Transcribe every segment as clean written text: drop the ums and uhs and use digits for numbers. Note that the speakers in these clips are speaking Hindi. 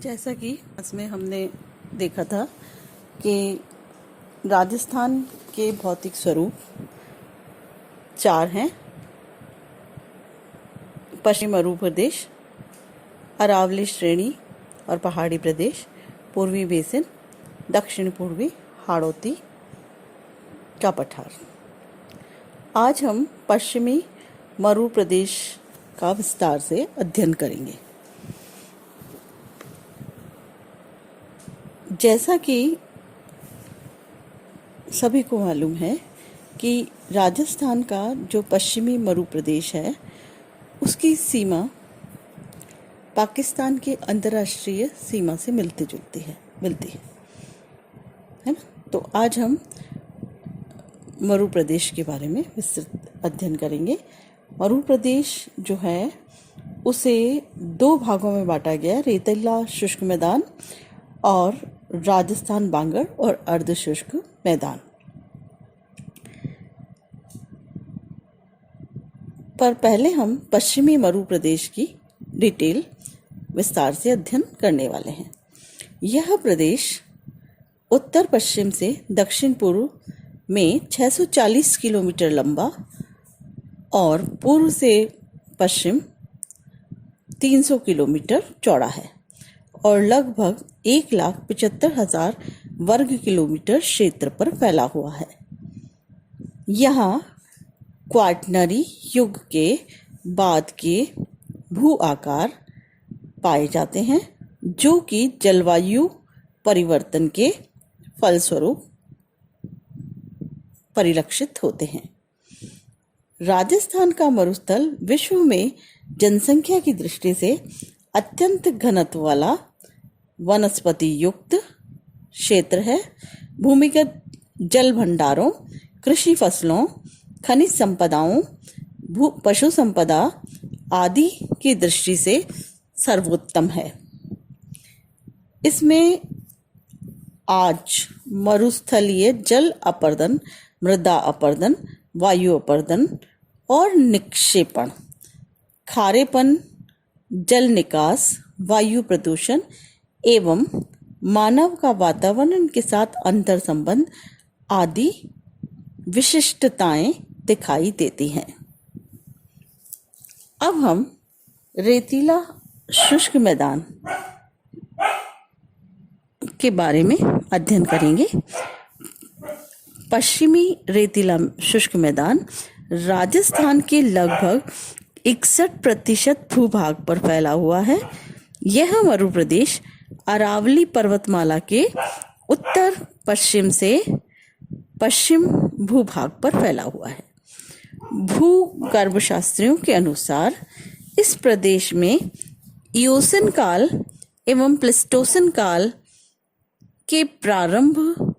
जैसा कि इसमें हमने देखा था कि राजस्थान के भौतिक स्वरूप 4 हैं। पश्चिमी मरु प्रदेश, अरावली श्रेणी और पहाड़ी प्रदेश, पूर्वी बेसिन, दक्षिण पूर्वी हाड़ौती का पठार। आज हम पश्चिमी मरु प्रदेश का विस्तार से अध्ययन करेंगे। जैसा कि सभी को मालूम है कि राजस्थान का जो पश्चिमी मरु प्रदेश है उसकी सीमा पाकिस्तान के अंतर्राष्ट्रीय सीमा से मिलती है ना। तो आज हम मरु प्रदेश के बारे में विस्तृत अध्ययन करेंगे। मरु प्रदेश जो है उसे 2 भागों में बांटा गया, रेतीला शुष्क मैदान और राजस्थान बांगर और अर्ध शुष्क मैदान। पर पहले हम पश्चिमी मरु प्रदेश की डिटेल विस्तार से अध्ययन करने वाले हैं। यह प्रदेश उत्तर पश्चिम से दक्षिण पूर्व में 640 किलोमीटर लंबा और पूर्व से पश्चिम 300 किलोमीटर चौड़ा है और लगभग 1,75,000 वर्ग किलोमीटर क्षेत्र पर फैला हुआ है। यहाँ क्वाटरनरी युग के बाद के भू आकार पाए जाते हैं जो कि जलवायु परिवर्तन के फलस्वरूप परिलक्षित होते हैं। राजस्थान का मरुस्थल विश्व में जनसंख्या की दृष्टि से अत्यंत घनत्व वाला वनस्पति युक्त क्षेत्र है। भूमिगत जल भंडारों, कृषि फसलों, खनिज संपदाओं, पशु संपदा आदि की दृष्टि से सर्वोत्तम है। इसमें आज मरुस्थलीय जल अपर्दन, मृदा अपर्दन, वायु अपर्दन और निक्षेपण, खारेपन, जल निकास, वायु प्रदूषण एवं मानव का वातावरण के साथ अंतर संबंध आदि विशिष्टताएं दिखाई देती हैं। अब हम रेतीला शुष्क मैदान के बारे में अध्ययन करेंगे। पश्चिमी रेतीला शुष्क मैदान राजस्थान के लगभग 61% भूभाग पर फैला हुआ है। यह मरु प्रदेश अरावली पर्वतमाला के उत्तर पश्चिम से पश्चिम भूभाग पर फैला हुआ है। भूगर्भशास्त्रियों के अनुसार इस प्रदेश में इयोसन काल एवं प्लेस्टोसन काल के प्रारंभ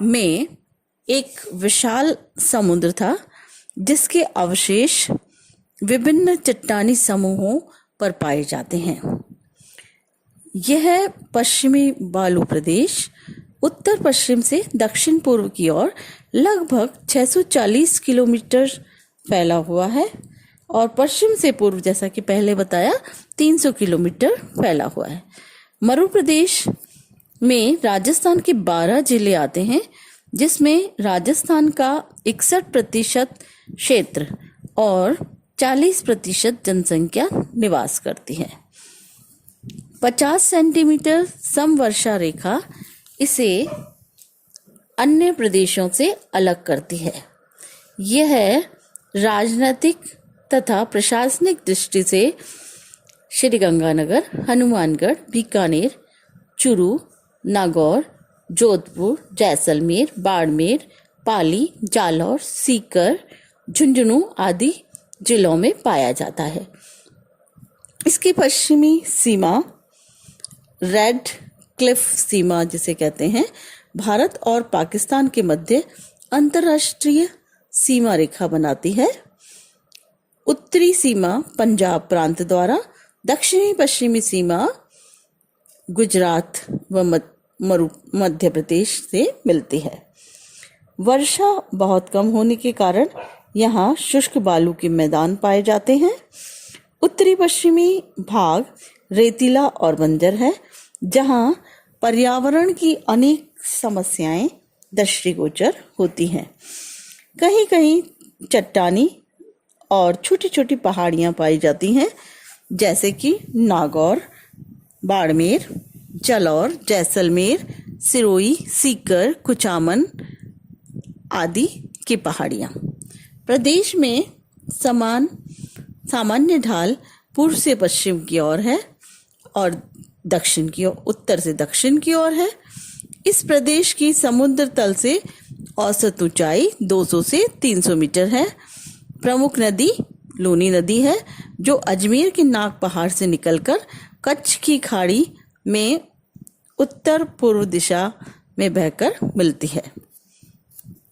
में एक विशाल समुद्र था जिसके अवशेष विभिन्न चट्टानी समूहों पर पाए जाते हैं। यह पश्चिमी बालू प्रदेश उत्तर पश्चिम से दक्षिण पूर्व की ओर लगभग 640 किलोमीटर फैला हुआ है और पश्चिम से पूर्व, जैसा कि पहले बताया, 300 किलोमीटर फैला हुआ है। मरु प्रदेश में राजस्थान के 12 जिले आते हैं जिसमें राजस्थान का 61% क्षेत्र और 40% जनसंख्या निवास करती है। 50 सेंटीमीटर समवर्षा रेखा इसे अन्य प्रदेशों से अलग करती है। यह राजनीतिक तथा प्रशासनिक दृष्टि से श्रीगंगानगर, हनुमानगढ़, बीकानेर, चूरू, नागौर, जोधपुर, जैसलमेर, बाड़मेर, पाली, जालौर, सीकर, झुंझुनू आदि जिलों में पाया जाता है। इसकी पश्चिमी सीमा रेड क्लिफ सीमा जिसे कहते हैं, भारत और पाकिस्तान के मध्य अंतर्राष्ट्रीय सीमा रेखा बनाती है। उत्तरी सीमा पंजाब प्रांत द्वारा, दक्षिणी पश्चिमी सीमा गुजरात व मध्य प्रदेश से मिलती है। वर्षा बहुत कम होने के कारण यहाँ शुष्क बालू के मैदान पाए जाते हैं। उत्तरी पश्चिमी भाग रेतीला और बंजर है, जहाँ पर्यावरण की अनेक समस्याएं दृष्टिगोचर होती हैं। कहीं कहीं चट्टानी और छोटी छोटी पहाड़ियाँ पाई जाती हैं, जैसे कि नागौर, बाड़मेर, जालौर, जैसलमेर, सिरोही, सीकर, कुचामन आदि की पहाड़ियाँ। प्रदेश में सामान्य ढाल पूर्व से पश्चिम की ओर है और दक्षिण की ओर, उत्तर से दक्षिण की ओर है। इस प्रदेश की समुद्र तल से औसत ऊंचाई 200 से 300 मीटर है। प्रमुख नदी लूनी नदी है, जो अजमेर के नाग पहाड़ से निकलकर कच्छ की खाड़ी में उत्तर पूर्व दिशा में बहकर मिलती है।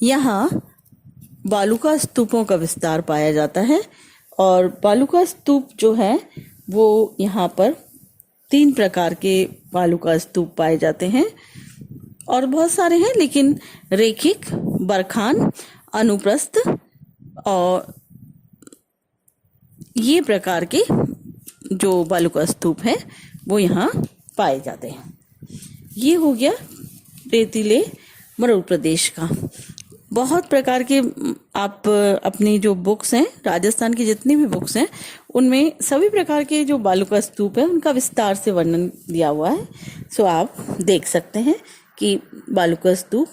यहाँ बालूका स्तूपों का विस्तार पाया जाता है और बालूका स्तूप जो है वो यहाँ पर 3 प्रकार के बालूका स्तूप पाए जाते हैं और बहुत सारे हैं, लेकिन रेखिक, बरखान, अनुप्रस्थ और ये प्रकार के जो बालूका स्तूप हैं वो यहाँ पाए जाते हैं। ये हो गया रेतीले मरुड़ प्रदेश का। बहुत प्रकार के आप अपनी जो बुक्स हैं, राजस्थान की जितनी भी बुक्स हैं, उनमें सभी प्रकार के जो बालूका स्तूप है उनका विस्तार से वर्णन दिया हुआ है। सो आप देख सकते हैं कि बालूका स्तूप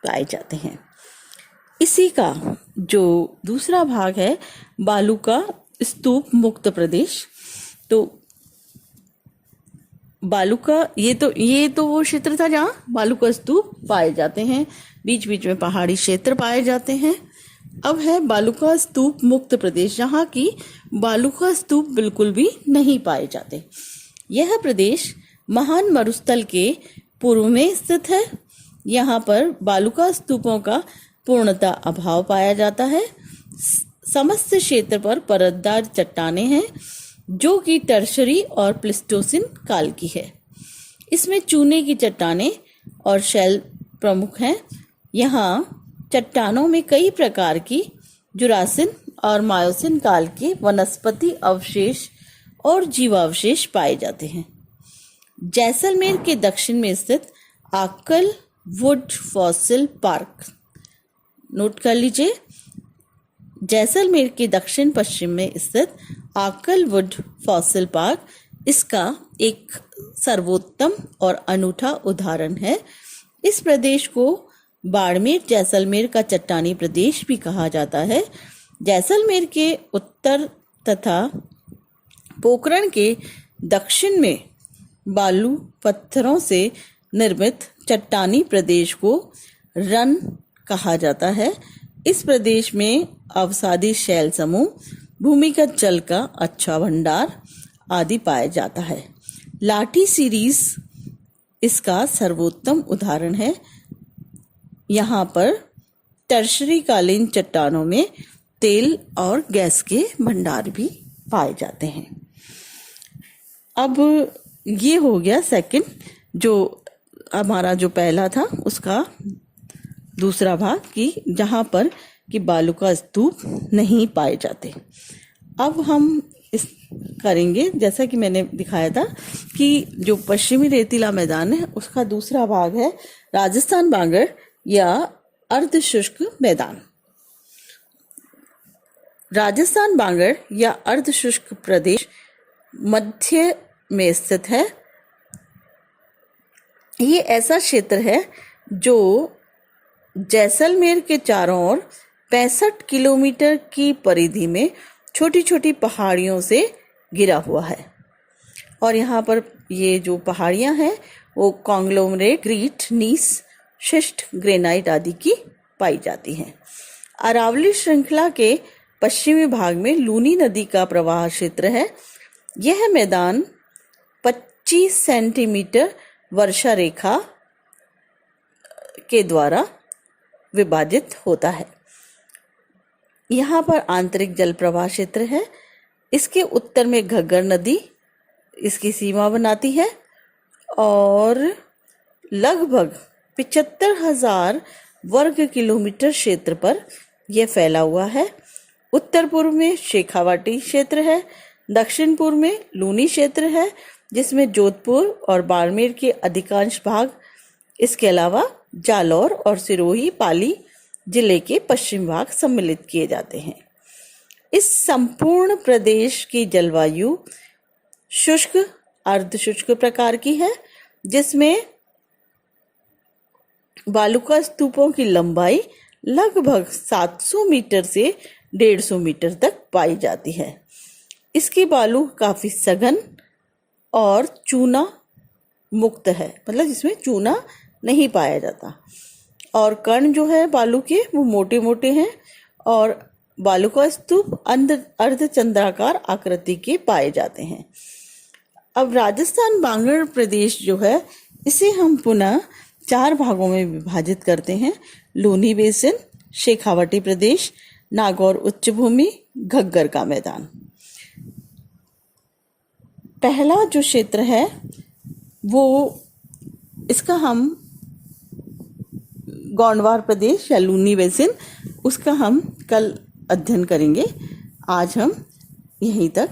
पाए जाते हैं। इसी का जो दूसरा भाग है बालूका स्तूप मुक्त प्रदेश, तो बालूका ये तो वो क्षेत्र था जहाँ बालूका स्तूप पाए जाते हैं। बीच बीच में पहाड़ी क्षेत्र पाए जाते हैं। अब है बालूका स्तूप मुक्त प्रदेश, जहाँ की बालूका स्तूप बिल्कुल भी नहीं पाए जाते। यह प्रदेश महान मरुस्थल के पूर्व में स्थित है। यहाँ पर बालूका स्तूपों का पूर्णतः अभाव पाया जाता है। समस्त क्षेत्र पर परतदार चट्टानें हैं, जो कि टर्शरी और प्लिस्टोसिन काल की है। इसमें चूने की चट्टानें और शैल प्रमुख हैं। यहाँ चट्टानों में कई प्रकार की जुरासिन और मायोसिन काल के वनस्पति अवशेष और जीवावशेष पाए जाते हैं। जैसलमेर के दक्षिण में स्थित आक्कल वुड फॉसिल पार्क, नोट कर लीजिए, जैसलमेर के दक्षिण पश्चिम में स्थित आक्कल वुड फॉसिल पार्क इसका एक सर्वोत्तम और अनूठा उदाहरण है। इस प्रदेश को बाड़मेर जैसलमेर का चट्टानी प्रदेश भी कहा जाता है। जैसलमेर के उत्तर तथा पोखरण के दक्षिण में बालू पत्थरों से निर्मित चट्टानी प्रदेश को रन कहा जाता है। इस प्रदेश में अवसादी शैल समूह, भूमिगत जल का अच्छा भंडार आदि पाया जाता है। लाठी सीरीज इसका सर्वोत्तम उदाहरण है। यहाँ पर टर्शरी कालीन चट्टानों में तेल और गैस के भंडार भी पाए जाते हैं। अब ये हो गया सेकंड, जो हमारा जो पहला था उसका दूसरा भाग कि जहाँ पर कि बालूका स्तूप नहीं पाए जाते। अब हम इस करेंगे, जैसा कि मैंने दिखाया था कि जो पश्चिमी रेतीला मैदान है उसका दूसरा भाग है राजस्थान बांगर या अर्धशुष्क मैदान। राजस्थान बांगर या अर्धशुष्क प्रदेश मध्य में स्थित है। ये ऐसा क्षेत्र है जो जैसलमेर के चारों ओर 65 किलोमीटर की परिधि में छोटी छोटी पहाड़ियों से घिरा हुआ है। और यहाँ पर ये जो पहाड़ियाँ हैं वो कॉन्ग्लोमरेट, ग्रीट, नीस, शिस्ट, ग्रेनाइट आदि की पाई जाती हैं। अरावली श्रृंखला के पश्चिमी भाग में लूनी नदी का प्रवाह क्षेत्र है। यह मैदान 25 सेंटीमीटर वर्षा रेखा के द्वारा विभाजित होता है। यहाँ पर आंतरिक जल प्रवाह क्षेत्र है। इसके उत्तर में घग्गर नदी इसकी सीमा बनाती है और लगभग 75,000 वर्ग किलोमीटर क्षेत्र पर यह फैला हुआ है। उत्तर पूर्व में शेखावाटी क्षेत्र है, दक्षिण पूर्व में लूनी क्षेत्र है, जिसमें जोधपुर और बाड़मेर के अधिकांश भाग, इसके अलावा जालौर और सिरोही पाली जिले के पश्चिम भाग सम्मिलित किए जाते हैं। इस संपूर्ण प्रदेश की जलवायु शुष्क अर्धशुष्क प्रकार की है, जिसमें बालुका स्तूपों की लंबाई लगभग 700 मीटर से 150 मीटर तक पाई जाती है। इसकी बालू काफी सघन और चूना मुक्त है, मतलब जिसमें चूना नहीं पाया जाता, और कण जो है बालू के वो मोटे मोटे हैं और बालुका स्तूप अर्धचंद्राकार आकृति के पाए जाते हैं। अब राजस्थान बांगड़ प्रदेश जो है, इसे हम पुनः 4 भागों में विभाजित करते हैं: लूनी बेसिन, शेखावटी प्रदेश, नागौर उच्च भूमि, घग्गर का मैदान। पहला जो क्षेत्र है वो इसका हम गोंडवार प्रदेश या लूनी बेसिन, उसका हम कल अध्ययन करेंगे। आज हम यहीं तक